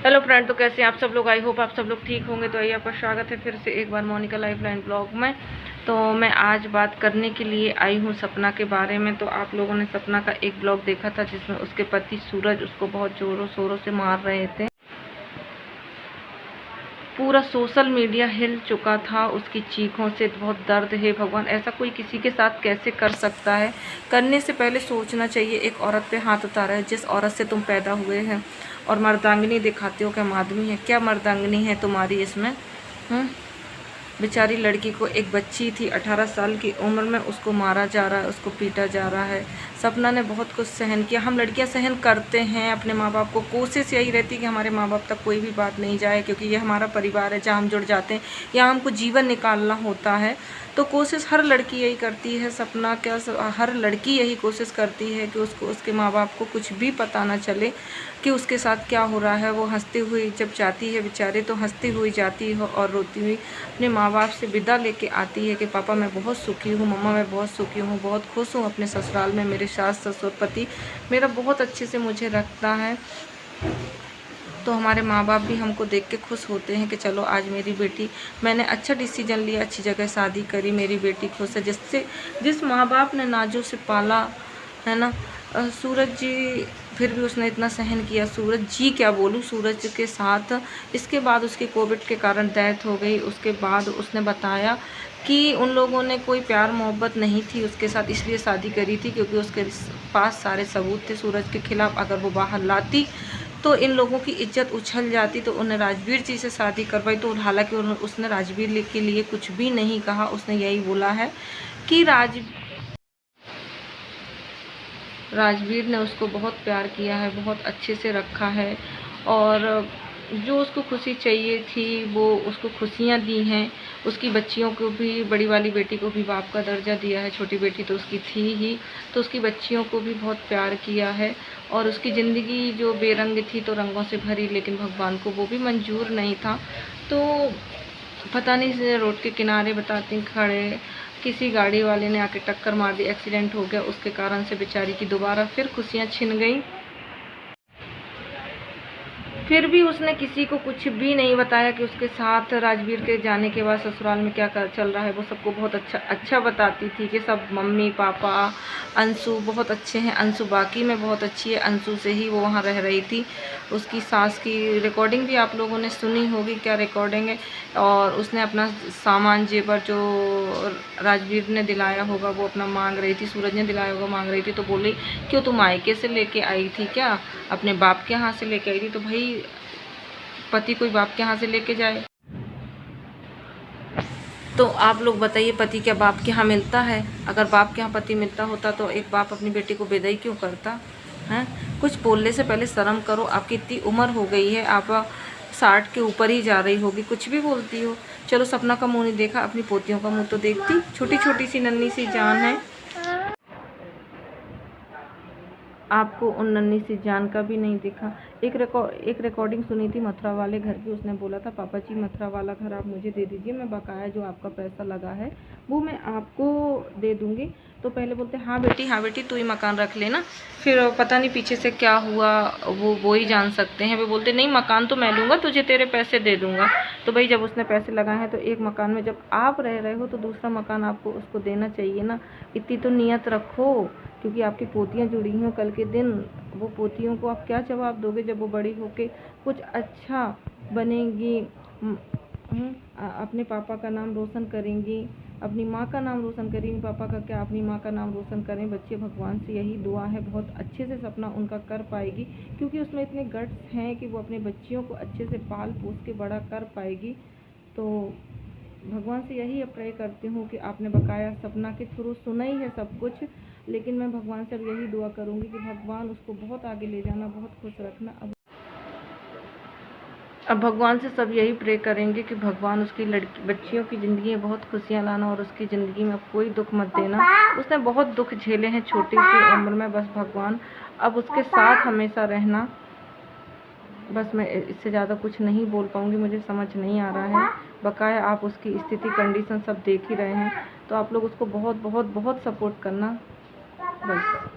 Hello friend, तो कैसे हैं आप सब लोग। आई होप आप सब लोग ठीक होंगे। तो आइए, आपका स्वागत है फिर से एक बार मोनिका लाइफलाइन ब्लॉग में। तो मैं आज बात करने के लिए आई हूँ सपना के बारे में। तो आप लोगों ने सपना का एक ब्लॉग देखा था जिसमें उसके पति सूरज उसको बहुत जोरों शोरों से मार रहे थे। पूरा सोशल मीडिया हिल चुका था उसकी चीखों से। बहुत दर्द है भगवान, ऐसा कोई किसी के साथ कैसे कर सकता है। करने से पहले सोचना चाहिए। एक औरत पे हाथ उतारा है, जिस औरत से तुम पैदा हुए हैं, और मर्दांगनी दिखाते हो कि हम आदमी हैं। क्या मर्दांगनी है तुम्हारी इसमें? बेचारी लड़की को, एक बच्ची थी 18 साल की उम्र में, उसको मारा जा रहा है, उसको पीटा जा रहा है। सपना ने बहुत कुछ सहन किया। हम लड़कियां सहन करते हैं अपने माँ बाप को। कोशिश यही रहती है कि हमारे माँ बाप तक कोई भी बात नहीं जाए, क्योंकि ये हमारा परिवार है जहाँ हम जुड़ जाते हैं, यहाँ हमको जीवन निकालना होता है। तो कोशिश हर लड़की यही करती है। सपना क्या, हर लड़की यही कोशिश करती है कि उसको, उसके माँ बाप को कुछ भी पता ना चले कि उसके साथ क्या हो रहा है। वो हंसते हुए जब जाती है बेचारे, तो हंसती हुई जाती है और रोती हुई अपने माँ बाप से विदा लेके आती है कि पापा मैं बहुत सुखी हूँ, मम्मा मैं बहुत सुखी हूँ, बहुत खुश हूँ अपने ससुराल में। मेरे सास ससुर पति मेरा बहुत अच्छे से मुझे रखता है। तो हमारे माँ बाप भी हमको देख के खुश होते हैं कि चलो आज मेरी बेटी, मैंने अच्छा डिसीजन लिया, अच्छी जगह शादी करी, मेरी बेटी खुश है। जिस माँ बाप ने नाजों से पाला है ना। सूरज जी, फिर भी उसने इतना सहन किया। सूरज जी क्या बोलूँ, सूरज के साथ इसके बाद उसकी कोविड के कारण डेथ हो गई। उसके बाद उसने बताया कि उन लोगों ने कोई प्यार मोहब्बत नहीं थी उसके साथ, इसलिए शादी करी थी क्योंकि उसके पास सारे सबूत थे सूरज के खिलाफ। अगर वो बाहर लाती तो इन लोगों की इज्जत उछल जाती। तो उन्हें राजवीर जी से शादी करवाई। तो हालांकि उसने राजवीर के लिए कुछ भी नहीं कहा। उसने यही बोला है कि राजवीर ने उसको बहुत प्यार किया है, बहुत अच्छे से रखा है, और जो उसको खुशी चाहिए थी वो उसको खुशियाँ दी हैं। उसकी बच्चियों को भी, बड़ी वाली बेटी को भी बाप का दर्जा दिया है, छोटी बेटी तो उसकी थी ही, तो उसकी बच्चियों को भी बहुत प्यार किया है। और उसकी ज़िंदगी जो बेरंग थी तो रंगों से भरी, लेकिन भगवान को वो भी मंजूर नहीं था। तो पता नहीं, रोड के किनारे बताती खड़े किसी गाड़ी वाले ने आके टक्कर मार दी, एक्सीडेंट हो गया। उसके कारण से बेचारी की दोबारा फिर खुशियाँ छिन गई। फिर भी उसने किसी को कुछ भी नहीं बताया कि उसके साथ राजवीर के जाने के बाद ससुराल में क्या चल रहा है। वो सबको बहुत अच्छा बताती थी कि सब मम्मी पापा, अंशु बहुत अच्छे हैं, अंशु बाकी में बहुत अच्छी है, अंशु से ही वो वहाँ रह रही थी। उसकी सास की रिकॉर्डिंग भी आप लोगों ने सुनी होगी, क्या रिकॉर्डिंग है। और उसने अपना सामान जेवर जो राजवीर ने दिलाया होगा वो अपना मांग रही थी, सूरज ने दिलाया होगा मांग रही थी। तो बोली क्यों तुम मायके से लेके आई थी क्या, अपने बाप के यहाँ से लेके आई थी? तो भाई पति कोई बाप के यहाँ से लेके जाए? तो आप लोग बताइए, पति क्या बाप के यहाँ मिलता है? अगर बाप के यहाँ पति मिलता होता तो एक बाप अपनी बेटी को बेदई क्यों करता है? कुछ बोलने से पहले शर्म करो। आपकी इतनी उम्र हो गई है, आप 60 के ऊपर ही जा रही होगी, कुछ भी बोलती हो। चलो सपना का मुँह नहीं देखा, अपनी पोतियों का मुँह तो देखती। छोटी छोटी सी नन्ही सी जान है, आपको उन नन्ही सी जान का भी नहीं दिखा। एक रिकॉर्डिंग सुनी थी मथुरा वाले घर की। उसने बोला था पापा जी मथुरा वाला घर आप मुझे दे दीजिए, मैं बकाया जो आपका पैसा लगा है वो मैं आपको दे दूँगी। तो पहले बोलते हाँ बेटी तू ही मकान रख लेना। फिर पता नहीं पीछे से क्या हुआ, वो ही जान सकते हैं। वे बोलते नहीं मकान तो मैं लूँगा, तुझे तेरे पैसे दे दूँगा। तो भाई जब उसने पैसे लगाए हैं तो एक मकान में जब आप रह रहे हो तो दूसरा मकान आपको उसको देना चाहिए ना। इतनी तो नियत रखो, क्योंकि आपकी पोतियाँ जुड़ी हैं कल के दिन। वो पोतियों को आप क्या जवाब दोगे जब वो बड़ी होके कुछ अच्छा बनेंगी, अपने पापा का नाम रोशन करेंगी, अपनी माँ का नाम रोशन करेंगी। पापा का क्या, अपनी माँ का नाम रोशन करें बच्चे। भगवान से यही दुआ है, बहुत अच्छे से सपना उनका कर पाएगी, क्योंकि उसमें इतने गट्स हैं कि वो अपने बच्चियों को अच्छे से पाल पोस के बड़ा कर पाएगी। तो भगवान से यही प्रे करती हूँ कि आपने बकाया सपना के थ्रू सुना ही है सब कुछ, लेकिन मैं भगवान से अब यही दुआ करूँगी कि भगवान उसको बहुत आगे ले जाना, बहुत खुश रखना। अब भगवान से सब यही प्रे करेंगे कि भगवान उसकी बच्चियों की ज़िंदगी में बहुत खुशियाँ लाना, और उसकी ज़िंदगी में कोई दुख मत देना। उसने बहुत दुख झेले हैं छोटी सी उम्र में। बस भगवान अब उसके साथ हमेशा रहना। बस मैं इससे ज़्यादा कुछ नहीं बोल पाऊँगी, मुझे समझ नहीं आ रहा है। बकाया आप उसकी स्थिति कंडीशन सब देख ही रहे हैं, तो आप लोग उसको बहुत बहुत बहुत सपोर्ट करना बस।